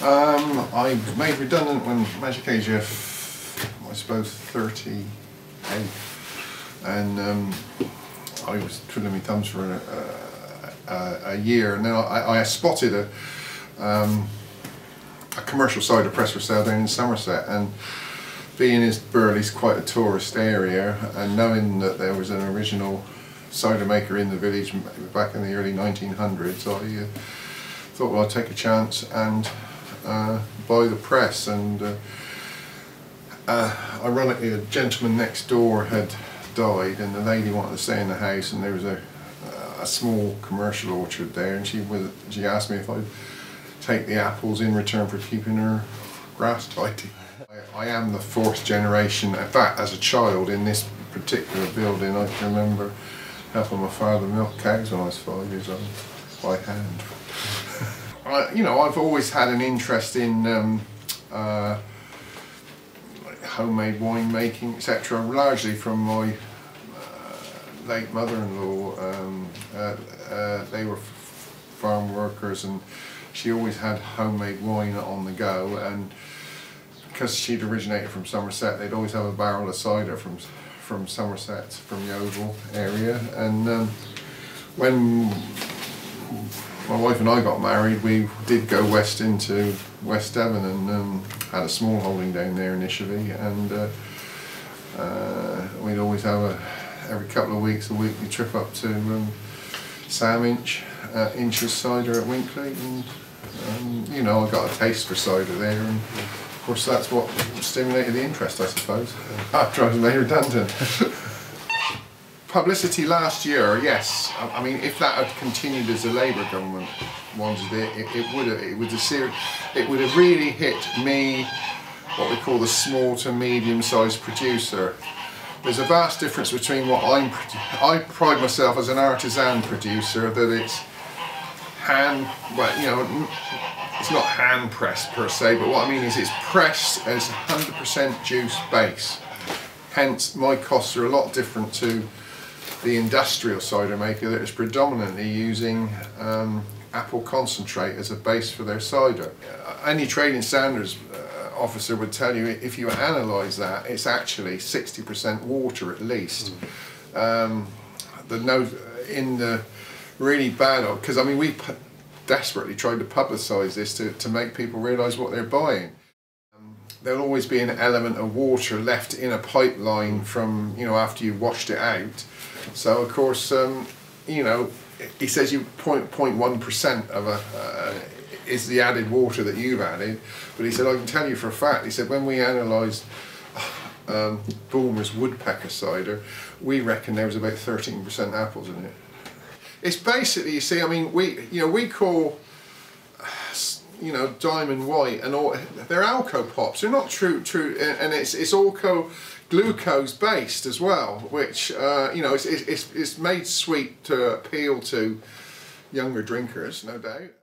I made redundant when magic age of, I suppose, 38, and I was twiddling my thumbs for a year, and then I spotted a commercial cider press for sale down in Somerset, and being as Burley's quite a tourist area, and knowing that there was an original cider maker in the village back in the early 1900s, I thought, well, I'd take a chance and buy the press. And ironically, a gentleman next door had died, and the lady wanted to stay in the house, and there was a small commercial orchard there, and she asked me if I'd take the apples in return for keeping her grass tidy. I am the fourth generation. In fact, as a child in this particular building, I can remember helping my father milk cows when I was 5 years old by hand. You know, I've always had an interest in like homemade wine making, etc., largely from my late mother-in-law. They were farm workers, and she always had homemade wine on the go, and because she'd originated from Somerset, they'd always have a barrel of cider from Somerset, from the Oval area. And when my wife and I got married, we did go west into West Devon, and had a small holding down there initially, and we'd always have every couple of weeks a weekly trip up to Sam Inch's cider at Winkley, and you know, I got a taste for cider there, and of course that's what stimulated the interest, I suppose, after I was made redundant. Publicity last year, yes. I mean, if that had continued as the Labour government wanted it would have really hit me, what we call the small to medium-sized producer. There's a vast difference between what I pride myself as an artisan producer, that it's it's not hand pressed per se, but what I mean is it's pressed as 100% juice base. Hence, my costs are a lot different to the industrial cider maker that is predominantly using apple concentrate as a base for their cider. Any trading standards officer would tell you, if you analyse that, it's actually 60% water at least. In the really bad, because I mean, we desperately tried to publicise this to make people realise what they're buying. There'll always be an element of water left in a pipeline from, you know, after you washed it out. So of course, you know, he says 0.1% of is the added water that you've added, but he said, I can tell you for a fact, he said, when we analysed Bulmer's woodpecker cider, we reckon there was about 13% apples in it. It's basically, you see, I mean, we call, you know, diamond white and all, they're alco pops. They're not true, and it's alco glucose based as well, which you know, it's made sweet to appeal to younger drinkers, no doubt.